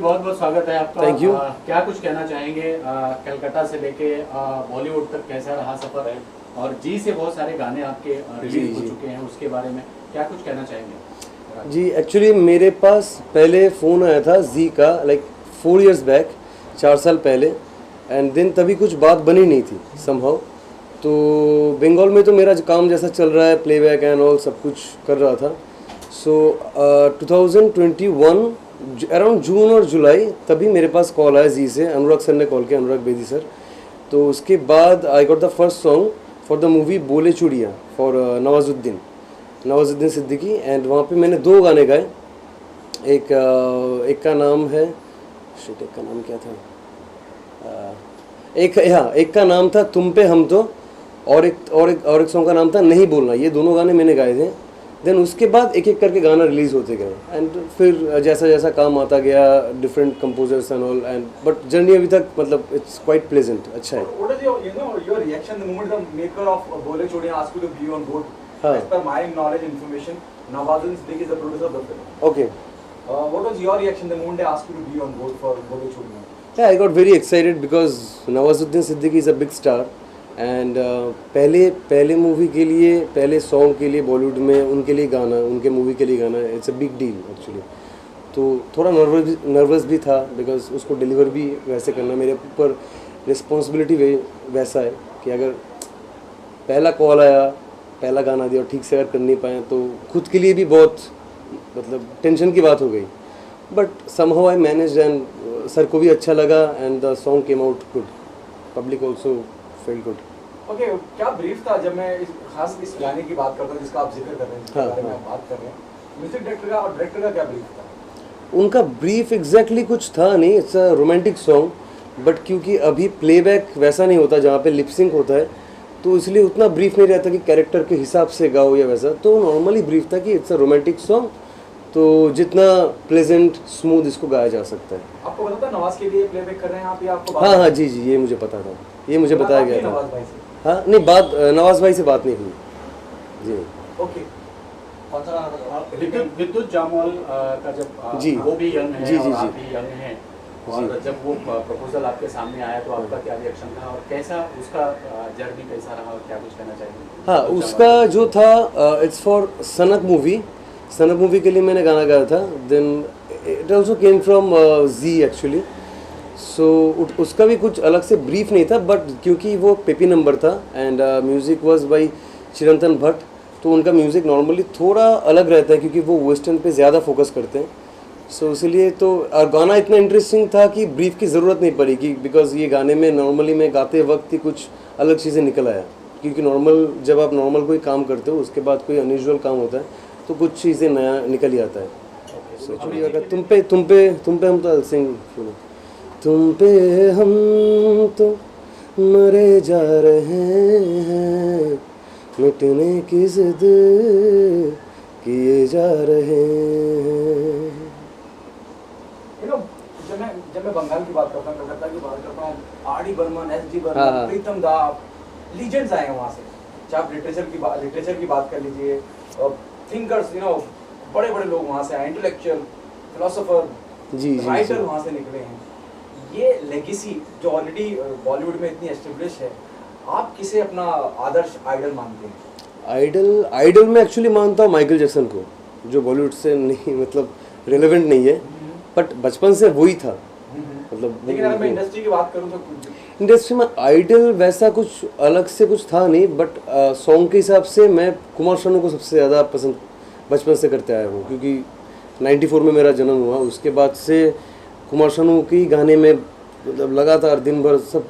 बहुत बहुत स्वागत है आपका। Thank you. क्या कुछ कहना चाहेंगे, कलकत्ता से लेके बॉलीवुड तक कैसा रहा सफर है, और जी से बहुत सारे गाने आपके रिलीज हो चुके हैं, उसके बारे में क्या कुछ कहना चाहेंगे? जी एक्चुअली मेरे पास पहले फ़ोन आया था जी का, लाइक 4 इयर्स बैक, 4 साल पहले, एंड देन तभी कुछ बात बनी नहीं थी समहाउ। तो बंगाल में तो मेरा काम जैसा चल रहा है, प्लेबैक एंड ऑल सब कुछ कर रहा था। सो 2021 अराउंड जून और जुलाई, तभी मेरे पास कॉल आया जी से, अनुराग सर ने कॉल किया, अनुराग बेदी सर। तो उसके बाद I got the first song for the movie बोले चूड़ियाँ फॉर नवाजुद्दीन सिद्दीकी, एंड वहाँ पे मैंने 2 गाने गाए। एक का नाम है शिट, एक का नाम क्या था, एक का नाम था तुम पे हम तो, और एक सॉन्ग का नाम था नहीं बोलना। ये दोनों गाने मैंने गाए थे। देन उसके बाद एक एक करके गाना रिलीज़ होते गए, एंड फिर जैसा जैसा काम आता गया, different composers and all, and but journey अभी तक मतलब इट्स क्वाइट प्लेजेंट, अच्छा है। What is your reaction the moment the maker of Bole Chodiyan asked you to be on board? हाँ. As per my knowledge information, Nawazuddin Siddiqui is the producer of the film. Okay. What was your reaction the moment they asked you to be on board for Bole Chodiyan? Yeah, I got very excited because Nawazuddin Siddiqui is a big star, and पहले movie के लिए, पहले song के लिए बॉलीवुड में उनके लिए गाना, उनके मूवी के लिए गाना, it's a big deal actually. तो थोड़ा नर्वस भी था बिकॉज उसको डिलीवर भी वैसे करना, मेरे ऊपर रिस्पॉन्सिबिलिटी वैसा है कि अगर पहला कॉल आया, पहला गाना दिया और ठीक से अगर कर नहीं पाए तो खुद के लिए भी बहुत मतलब टेंशन की बात हो गई। But somehow I manage, and sir को भी अच्छा लगा, and the song came out good, public also fail good. Okay, क्या ब्रीफ था जब मैं खास इस गाने की बात करता हूँ जिसका आप जिक्र कर रहे हैं, जिसके बारे में आप बात कर रहे हैं, म्यूजिक डायरेक्टर का और डायरेक्टर का क्या ब्रीफ था? उनका ब्रीफ एग्जैक्टली कुछ था नहीं, it's a romantic song, but क्योंकि अभी प्लेबैक वैसा नहीं होता जहाँ पे लिपसिंग होता है, तो इसलिए उतना ब्रीफ नहीं रहता कि कैरेक्टर के हिसाब से गाओ या वैसा। तो नॉर्मली ब्रीफ था कि इट्स अ रोमांटिक सॉन्ग, तो जितना प्लेजेंट स्मूथ इसको गाया जा सकता है। आपको पता था नवाज के लिए प्लेबैक कर रहे हैं आप, या आपको हाँ हाँ जी, ये मुझे पता था, ये मुझे बताया गया था। नवाज भाई से? हाँ नहीं, बात नवाज भाई से बात नहीं हुई जी। ओके, विद्युत जामवाल का जब जी, वो भी यंग है जी, और जी, आप भी यंग हैं, और जब वो प्रपोजल आपके सामने आया तो आपका क्या रिएक्शन था, और कैसा उसका जर्नी कैसा रहा, और क्या कुछ कहना चाहेंगे? हाँ, उसका जो था इट्स फॉर सनक मूवी के लिए मैंने गाना गाया था। Then it also came from Zee actually. So उसका भी कुछ अलग से ब्रीफ नहीं था, बट क्योंकि वो पेपी नंबर था एंड म्यूज़िक वाज बाय चिरंतन भट्ट, तो उनका म्यूज़िक नॉर्मली थोड़ा अलग रहता है क्योंकि वो वेस्टर्न पे ज़्यादा फोकस करते हैं। सो इसलिए तो, और गाना इतना इंटरेस्टिंग था कि ब्रीफ की ज़रूरत नहीं पड़ी, कि बिकॉज ये गाने में नॉर्मली मैं गाते वक्त ही कुछ अलग चीज़ें निकल आया, क्योंकि नॉर्मल जब आप नॉर्मल कोई काम करते हो उसके बाद कोई अनयूजुअल काम होता है तो कुछ चीज़ें नया निकल ही आता है। सो चलिए, अगर तुम पे हम तो सिंग सुनो। तुम पे हम तो मरे जा रहे हैं, मिटने की जिद किए जा रहे हैं। जब मैं बंगाल की बात करता हूँ, कलकत्ता की बात करता हूँ, आर.डी. बर्मन, एस.डी. हाँ, बर्मन, हाँ। प्रीतम दा, लीजेंड्स आए हैं वहाँ से। चाहे आप लिटरेचर की बात कर लीजिए, थिंकर्स, बड़े बड़े लोग वहाँ से आए, इंटेलेक्चुअल, फिलोसोफर, जी राइटर वहाँ से निकले हैं। ये लेगेसी जो ऑलरेडी बॉलीवुड में इतनी एस्टेब्लिश है, आप किसे अपना आदर्श आइडल मानते हैं? आइडल में एक्चुअली मानता हूँ माइकल जैक्सन को, जो बॉलीवुड से नहीं मतलब रिलेवेंट नहीं है, बट बचपन से वही था मतलब। लेकिन अगर मैं इंडस्ट्री की बात करूँ तो इंडस्ट्री में आइडल वैसा कुछ अलग से कुछ था नहीं, बट सॉन्ग के हिसाब से मैं कुमार शानू को सबसे ज़्यादा पसंद बचपन से करते आया हूँ, क्योंकि 94 में मेरा जन्म हुआ। उसके बाद से कुमार शानू की गाने में मतलब लगातार दिन भर सब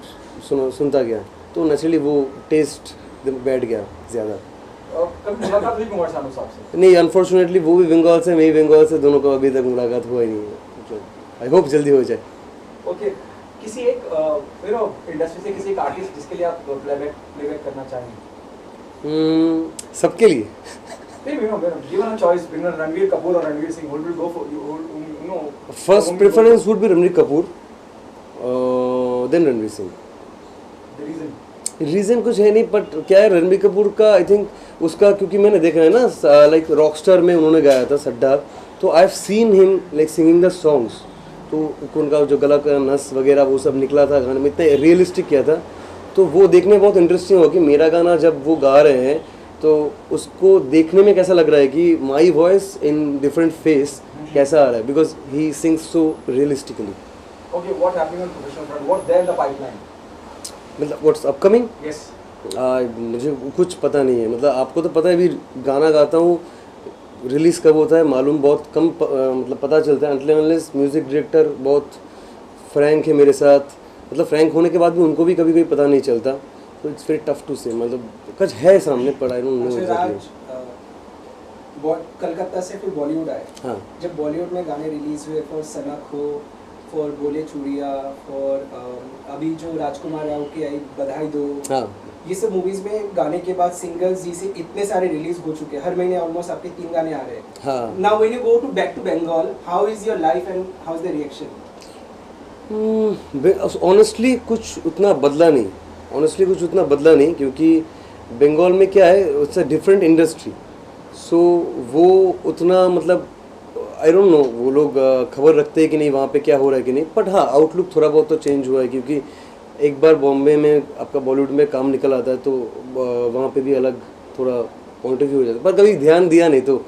सुनता गया, तो नेचुरली वो टेस्ट बैठ गया ज़्यादा। कभी मुलाकात हुई कुमार शानू साहब से? नहीं, अनफॉर्चुनेटली वो भी बंगाल से, मैं भी बंगाल से, दोनों का अभी तक मुलाकात हुआ ही नहीं है। आई होप जल्दी हो जाए। ओके, किसी एक इंडस्ट्री से किसी एक आर्टिस्ट जिसके लिए आप प्लेबैक करना चाहेंगे? सबके लिए given a choice between Ranveer Kapoor or Ranveer Singh, who will go for you? First preference would be Ranveer Kapoor, then Ranveer Singh. The reason? Reason कुछ है नहीं, बट क्या है, रणबीर कपूर का आई थिंक उसका, क्योंकि मैंने देखा है ना लाइक रॉकस्टार में उन्होंने गाया था सड्डा, तो I have seen him like singing the songs, तो उनका जो गला का नस वगैरह वो सब निकला था गाने में, इतना रियलिस्टिक किया था। तो वो देखने में बहुत इंटरेस्टिंग हो कि मेरा गाना जब वो गा रहे हैं तो उसको देखने में कैसा लग रहा है कि my voice in different face कैसा आ रहा है, because he sings so realistically. Okay, what happening on professional front? What's there in the pipeline? मतलब व्हाट्स अपकमिंग, Yes. मुझे कुछ पता नहीं है। मतलब आपको तो पता है, अभी गाना गाता हूँ, रिलीज़ कब होता है मालूम बहुत कम मतलब पता चलता है। अनटिल अनलेस म्यूज़िक डायरेक्टर बहुत फ्रैंक है मेरे साथ, मतलब फ्रैंक होने के बाद भी उनको भी कभी कभी पता नहीं चलता, तो इट्स वेरी टफ टू से। मतलब कुछ है सामने पर आई डोंट नो अच्छा एग्जैक्टली। राज, कलकत्ता से फिर बॉलीवुड आए। हाँ जब बॉलीवुड में गाने रिलीज हुए फॉर सनक हो, फॉर बोले चूड़िया, फॉर अभी जो राजकुमार राव की आई बधाई दो, हाँ ये सब मूवीज में गाने के बाद सिंगल्स जी से इतने सारे रिलीज हो चुके हैं, हर महीने ऑलमोस्ट आपके 3 गाने आ रहे हैं। हाँ। Now when you go to back to Bengal, how is your life and how is the reaction? Honestly कुछ उतना बदला नहीं, क्योंकि बंगाल में क्या है, it's a different industry. So वो उतना मतलब आई डोंट नो वो लोग खबर रखते हैं कि नहीं वहाँ पे क्या हो रहा है कि नहीं, बट हाँ आउटलुक थोड़ा बहुत तो चेंज हुआ है, क्योंकि एक बार बॉम्बे में आपका बॉलीवुड में काम निकल आता है तो वहाँ पे भी अलग थोड़ा पॉइंट ऑफ व्यू हो जाता है, पर कभी ध्यान दिया नहीं, तो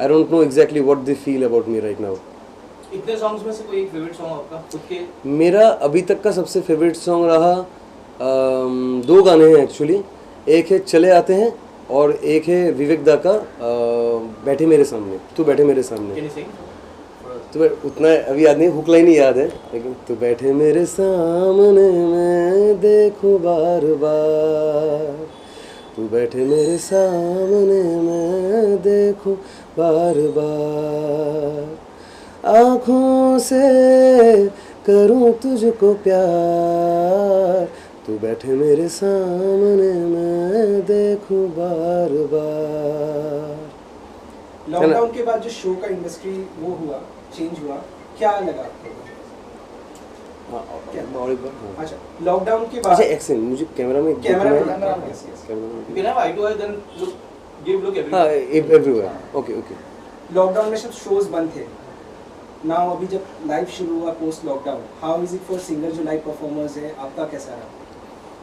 आई don't know exactly what they feel about me right now. इतने सॉन्ग्स में से कोई एक फेवरेट सॉन्ग आपका खुद के? मेरा अभी तक का सबसे फेवरेट सॉन्ग रहा 2 गाने हैं एक्चुअली, एक है चले आते हैं और एक है विवेक दा का बैठे मेरे सामने, तू बैठे मेरे सामने। Can you sing? तो उतना अभी याद नहीं, हुक लाइन ही याद है, लेकिन तू बैठे मेरे सामने मैं देखूं बार बार, तू बैठे मेरे सामने मैं देखूं बार बार, आँखों से करूं तुझको प्यार, तू बैठे मेरे सामने मैं देखूं बार बार। लॉकडाउन के बाद जो शो का इंडस्ट्री वो हुआ, चेंज हुआ, क्या लगा आपको? और एक बार हाँ। अच्छा, लॉकडाउन के बाद अच्छा एक्शन, मुझे कैमरा में कैमरा देखना में है। yes, yes. कैमरा में You can have eye to eye, then look everywhere. हाँ एवरीवेयर। Okay okay. लॉकडाउन में सब शोज बंद थे। नाउ अभी जब लाइव शुरू हुआ post lockdown, how is it for singer जो लाइव परफॉर्मर्स है, आपका कैसा रहा?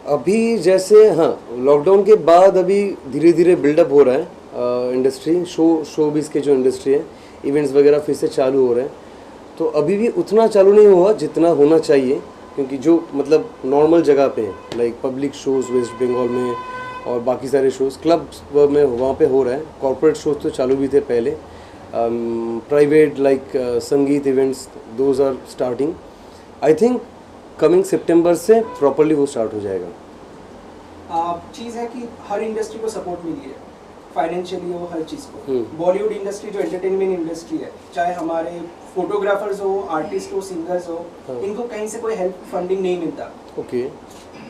अभी जैसे हाँ लॉकडाउन के बाद अभी धीरे धीरे बिल्डअप हो रहा है इंडस्ट्री, शोबिज़ के जो इंडस्ट्री है, इवेंट्स वगैरह फिर से चालू हो रहे हैं, तो अभी भी उतना चालू नहीं हुआ जितना होना चाहिए, क्योंकि जो मतलब नॉर्मल जगह पे हैं like public shows West Bengal में और बाकी सारे शोज़ क्लब्स में वहाँ पे हो रहा है। कॉर्पोरेट शोज़ तो चालू भी थे पहले, private like sangeet events those are starting. I think coming सितंबर से प्रॉपरली वो स्टार्ट हो जाएगा। चीज़ है कि हर इंडस्ट्री को सपोर्ट मिली है, फाइनेंशियली हो, हर चीज़ को। हम्म। बॉलीवुड इंडस्ट्री जो एंटरटेनमेंट इंडस्ट्री है, चाहे हमारे फोटोग्राफर्स हो, आर्टिस्ट हो, सिंगर्स हो, हाँ। इनको कहीं से कोई हेल्प फंडिंग नहीं मिलता। Okay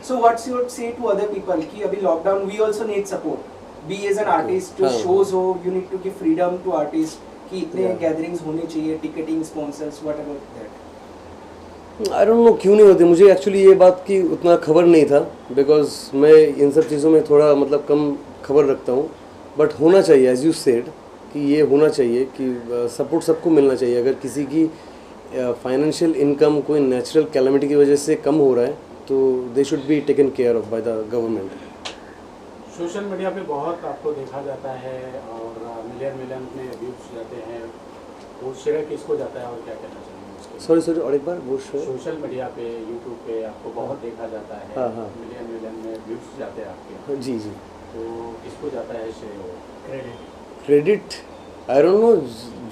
so what's your say to other people कि अभी lockdown we also need support, be as an artist, जो हाँ। शोज हो, you need to give freedom to artist कि इतने Yeah. गैदरिंग्स होने चाहिए, ticketing, sponsors, whatever that. I don't know क्यों नहीं होते, मुझे एक्चुअली ये बात की उतना खबर नहीं था, बिकॉज मैं इन सब चीज़ों में थोड़ा मतलब कम खबर रखता हूँ, बट होना चाहिए एज यू सेड कि ये होना चाहिए कि सपोर्ट सबको मिलना चाहिए। अगर किसी की फाइनेंशियल इनकम कोई नेचुरल कैलेमिटी की वजह से कम हो रहा है तो they should be taken care of by the government. Social media पे बहुत आपको देखा जाता है और मिलियन में व्यूज जाते हैं, वो श्रेय किसको जाता है और क्या कहना चाहिए? सॉरी और एक बार वो सोशल मीडिया पे यूट्यूब पे आपको बहुत देखा जाता है, हाँ, हाँ। मिलियन में व्यूज जाते हैं आपके, जी जी तो किसको जाता है श्रेय? क्रेडिट आई डोंट नो,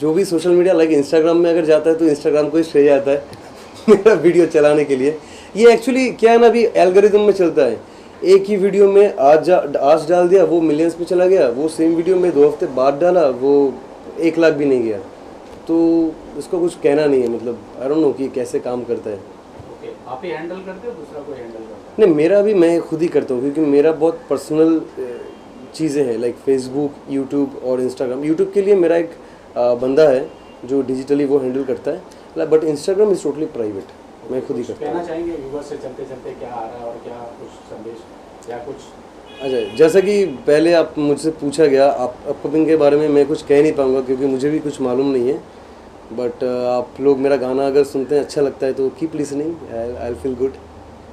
जो भी सोशल मीडिया लाइक इंस्टाग्राम में अगर जाता है तो इंस्टाग्राम को ही श्रेय आता है मेरा वीडियो चलाने के लिए। ये एक्चुअली क्या है ना, अभी एल्गोरिदम में चलता है, एक ही वीडियो में आज डाल दिया वो मिलियंस पे चला गया, वो सेम वीडियो में 2 हफ्ते बाद डाला वो 1 लाख भी नहीं गया, तो इसको कुछ कहना नहीं है। मतलब आई डोंट नो कि कैसे काम करता है। ओके, आप ही हैंडल करते हो, दूसरा कोई हैंडल करता है? नहीं, मेरा भी मैं खुद ही करता हूँ, क्योंकि मेरा बहुत पर्सनल चीज़ें हैं लाइक फेसबुक, यूट्यूब और इंस्टाग्राम। यूट्यूब के लिए मेरा एक बंदा है जो डिजिटली वो हैंडल करता है, but Instagram is totally private, मैं खुद ही कुछ करता कहना हूँ। चाहेंगे व्यूअर से चलते चलते क्या आ रहा है और क्या कुछ संदेश या कुछ? अच्छा, जैसा कि पहले आप मुझसे पूछा गया, आप अपकमिंग के बारे में मैं कुछ कह नहीं पाऊँगा क्योंकि मुझे भी कुछ मालूम नहीं है, बट आप लोग मेरा गाना अगर सुनते हैं अच्छा लगता है तो keep listening, I feel good,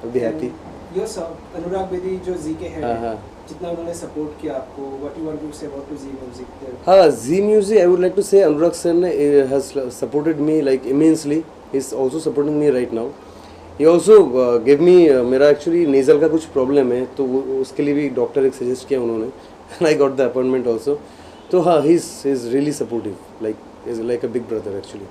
I be happy. Yo sir, Anurag Bedi जो जी के हेड हाँ, हैं, हाँ। जितना उन्होंने सपोर्ट किया आपको, what you want to say about Zee music? हाँ, Zee music, I would like to say Anurag sir ने has supported me like immensely, he is also supporting me right now. He also give me, मेरा actually nasal का कुछ problem है तो उसके लिए भी डॉक्टर एक सजेस्ट किया उन्होंने, and I got the appointment also. तो हाँ, he is really supportive, like is like a big brother actually.